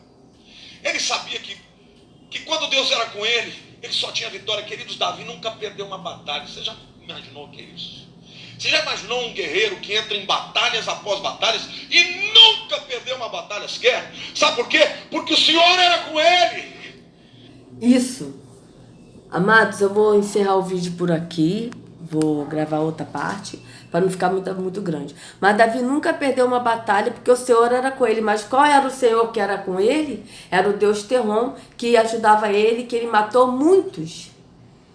Ele sabia que quando Deus era com ele só tinha vitória. Queridos, Davi nunca perdeu uma batalha. Você já imaginou o que é isso? Você já imaginou um guerreiro que entra em batalhas após batalhas e nunca perdeu uma batalha sequer? Sabe por quê? Porque o Senhor era com ele. Isso. Amados, eu vou encerrar o vídeo por aqui. Vou gravar outra parte para não ficar muito grande. Mas Davi nunca perdeu uma batalha porque o Senhor era com ele. Mas qual era o Senhor que era com ele? Era o Deus Terrom, que ajudava ele, que ele matou muitos.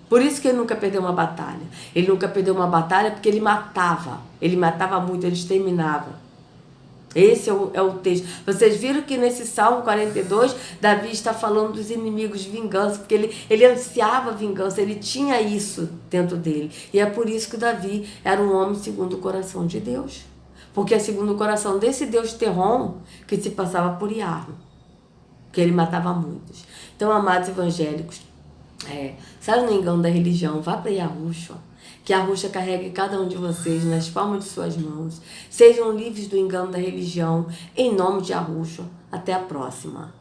Por isso que ele nunca perdeu uma batalha. Ele nunca perdeu uma batalha porque ele matava. Ele matava muito, ele exterminava. Esse é o texto. Vocês viram que nesse Salmo 42, Davi está falando dos inimigos de vingança, porque ele ansiava vingança, ele tinha isso dentro dele. E é por isso que Davi era um homem segundo o coração de Deus. Porque é segundo o coração desse Deus Terrom que se passava por Iarro, que ele matava muitos. Então, amados evangélicos, sai do engano da religião, vá para Yahushua, que Yahushua carregue cada um de vocês nas palmas de suas mãos. Sejam livres do engano da religião, em nome de Yahushua. Até a próxima.